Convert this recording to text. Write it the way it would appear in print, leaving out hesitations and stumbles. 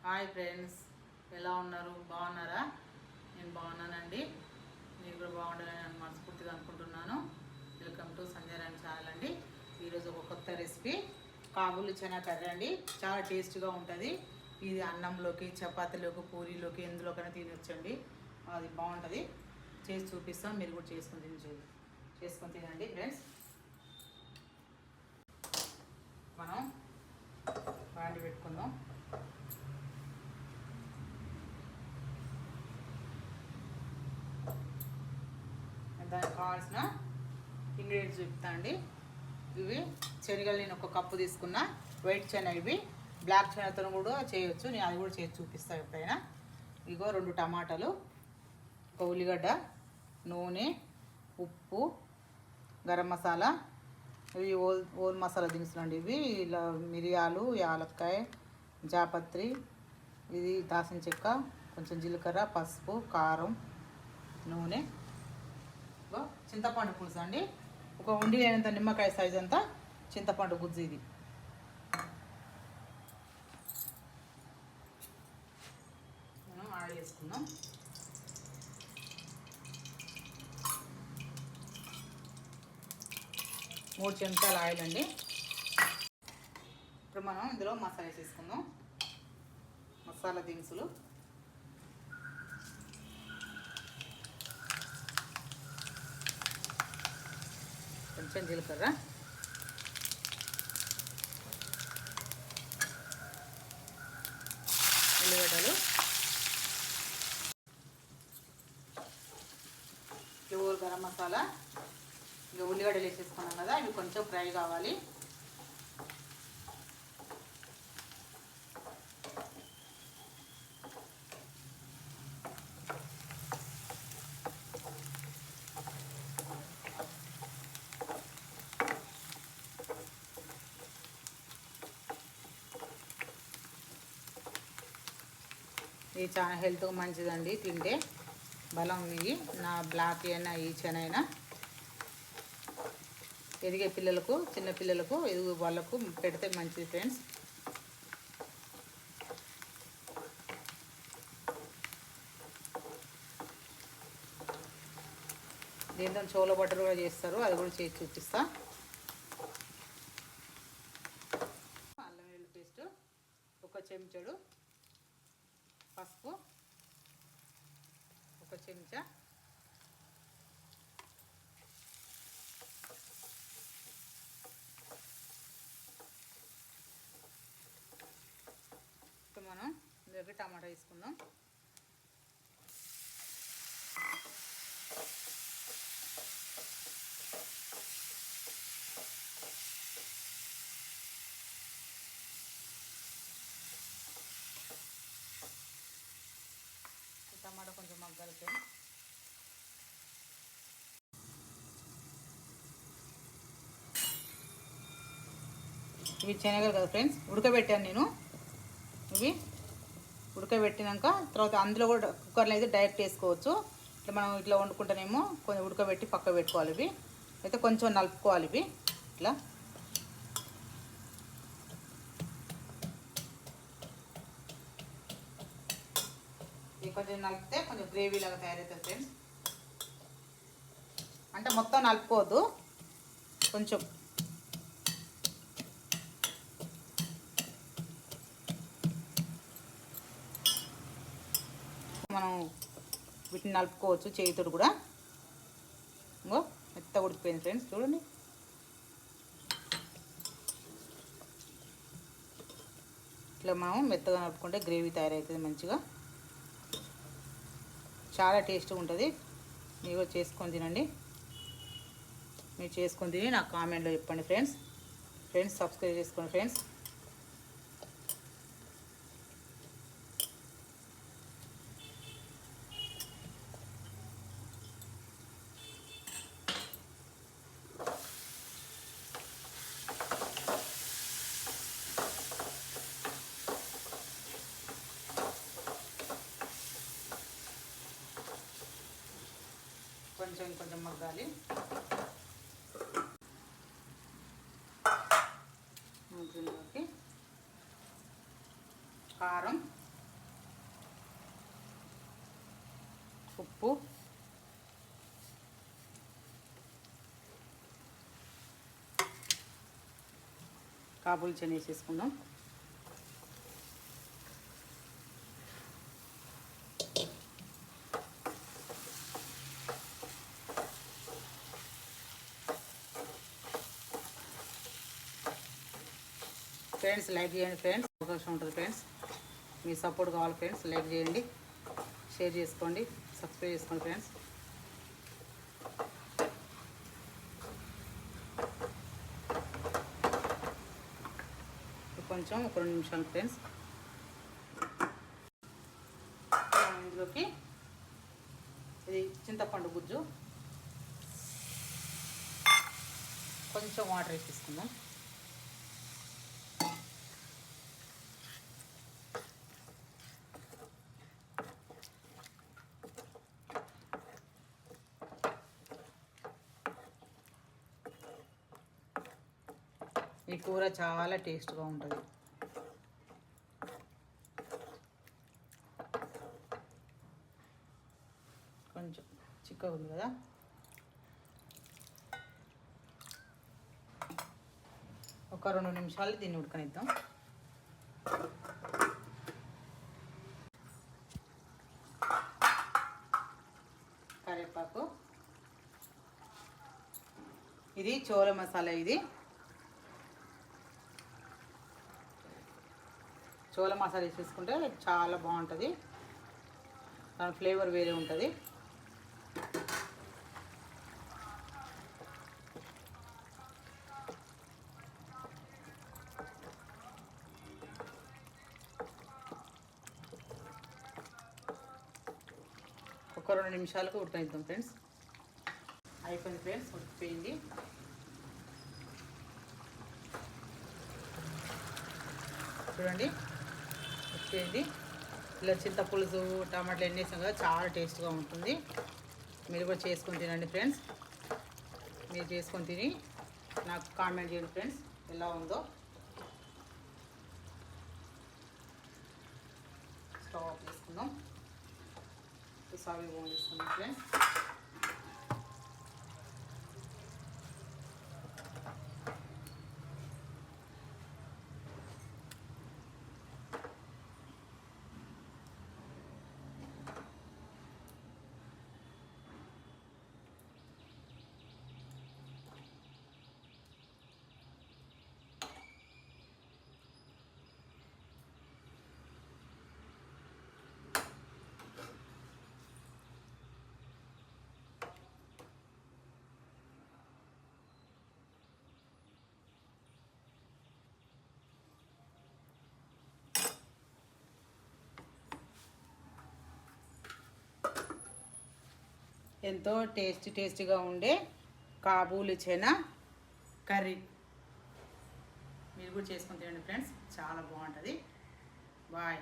Hi friends, ఎలా ఉన్నారు? బాగున్నారా? నేను బాగున్నానండి. మీరు కూడా బాగుండాలని నేను మనస్ఫూర్తిగా అనుకుంటున్నాను. వెల్కమ్ టు సంధ్యారాయణ ఛానల్ అండి. ఈరోజు ఒక కొత్త రెసిపీ కాబూలి చనా కర్రీ అండి. చాలా టేస్ట్గా ఉంటుంది. ఇది అన్నంలోకి, చపాతీలోకి, పూరీలోకి ఎందులోకైనా తినొచ్చండి. అది బాగుంటుంది. చేసి చూపిస్తాం, మీరు కూడా చేసుకొని తినండి ఫ్రెండ్స్. మనం బాండి పెట్టుకుందాం. దానికి కావాల్సిన ఇంగ్రీడియంట్స్ చూపుతా అండి. ఇవి శనగలు నేను ఒక కప్పు తీసుకున్నా. వైట్ శనగ, ఇవి బ్లాక్ శనగతో కూడా చేయొచ్చు. నేను అది కూడా చేసి చూపిస్తాను ఎప్పుడైనా. ఇగో 2 టమాటాలు, ఒక ఉల్లిగడ్డ, నూనె, ఉప్పు, గరం మసాలా, ఇవి ఓల్ మసాలా దినుసులు అండి. ఇవి ఇలా మిరియాలు, యాలక్కాయ, జాపత్రి, ఇది దాల్చిన చెక్క, కొంచెం జీలకర్ర, పసుపు, కారం, నూనె, చింతపండు పులుసు అండి. ఒక ఉండి అయినంత నిమ్మకాయ సైజ్ అంతా చింతపండు గుజ్జు. ఇది మనం యాడ్ చేసుకుందాం. మూడు చెంచాల ఆయిల్ అండి. ఇప్పుడు మనం ఇందులో మసాలా వేసేసుకుందాం. మసాలా దినుసులు, కొంచెం జీలకర్ర, ఉల్లిగడ్డలు, ప్యూర్ గరం మసాలా. ఇక ఉల్లిగడ్డలు వేసేసుకున్నాం కదా, ఇవి కొంచెం ఫ్రై కావాలి. ఇది చాలా హెల్త్గా మంచిదండి. తింటే బలం. ఇవి నా బ్లాక్ అయినా ఈ చెనైనా ఎదిగే పిల్లలకు, చిన్న పిల్లలకు, ఎదుగు వాళ్ళకు పెడితే మంచిది ఫ్రెండ్స్. దీంతో చోల బటర్ కూడా చేస్తారు, అది కూడా చేసి చూపిస్తా. అల్లం వెల్లుల్లి పేస్ట్, ఒక చెంచాడు పసుపు, ఒక చెంచా ఇప్పుడు మనం ఇందులోకి టమాటా వేసుకుందాం. టమాటా కొంచెం మగ్గాలి ఫ్రెండ్స్. ఇవి శనగలు కదా ఫ్రెండ్స్, ఉడకబెట్టాను నేను. ఇవి ఉడకబెట్టినాక తర్వాత అందులో కూడా కుక్కర్లో అయితే డైరెక్ట్ వేసుకోవచ్చు. ఇట్లా మనం ఇట్లా వండుకుంటేనేమో కొంచెం ఉడకబెట్టి పక్క పెట్టుకోవాలి. ఇవి అయితే కొంచెం నలుపుకోవాలి. ఇవి ఇట్లా ఇవి కొంచెం నలిపితే కొంచెం గ్రేవీ లాగా తయారవుతుంది ఫ్రెండ్స్. అంటే మొత్తం నలుపుకోవద్దు, కొంచెం. మనం వీటిని నలుపుకోవచ్చు చేతితో కూడా. ఇంకో మెత్తగా ఉడికిపోయింది ఫ్రెండ్స్, చూడండి. ఇట్లా మనం మెత్తగా నలుపుకుంటే గ్రేవీ తయారవుతుంది మంచిగా. చాలా టేస్ట్గా ఉంటుంది. మీరు చేసుకొని తినండి. మీరు చేసుకొని తిని నాకు కామెంట్లో చెప్పండి ఫ్రెండ్స్. సబ్స్క్రైబ్ చేసుకోండి ఫ్రెండ్స్. కొంచెం మగ్గాలి. దీనిలోకి కారం, ఉప్పు, కాబూలి శనగ వేసేసుకుందాం. ఫ్రెండ్స్ లైక్ చేయండి ఫ్రెండ్స్, అవకాశం ఉంటుంది ఫ్రెండ్స్, మీ సపోర్ట్ కావాలి ఫ్రెండ్స్. లైక్ చేయండి, షేర్ చేసుకోండి, సబ్స్క్రైబ్ చేసుకోండి ఫ్రెండ్స్. కొంచెం ఒక 2 నిమిషాలు ఫ్రెండ్స్. ఇందులోకి ఇది చింతపండు గుజ్జు, కొంచెం వాటర్ వేసేసుకుందాం. ఈ కూర చాలా టేస్ట్గా ఉంటుంది. కొంచెం చిక్కగా ఉంది కదా, ఒక 2 నిమిషాలు దీన్ని ఉడకనిద్దాం. కరివేపాకు, ఇది చోళ మసాలా. ఇది చోళ మసాలా వేసేసుకుంటే చాలా బాగుంటుంది, దాని ఫ్లేవర్ వేరే ఉంటుంది. ఒక 2 నిమిషాలకు ఉడకనిద్దాం ఫ్రెండ్స్. అయిపోయింది ఫ్రెండ్స్, ఉడికిపోయింది. చూడండి ఉడికిపోయింది. ఇలా చింతపులుసు టమాటాలు ఎన్ని వేసాం కదా, చాలా టేస్ట్గా ఉంటుంది. మీరు కూడా చేసుకొని తినండి ఫ్రెండ్స్. మీరు చేసుకొని తిని నాకు కామెంట్ చేయండి ఫ్రెండ్స్ ఎలా ఉందో. స్టవ్ ఆఫ్ చేసుకుందాం. సావి బోన్ చేసుకుందాం ఫ్రెండ్స్. ఎంతో టేస్టీగా ఉండే కాబూలి చనా కర్రీ మీరు కూడా చేసుకొని తినండి ఫ్రెండ్స్, చాలా బాగుంటుంది. బాయ్.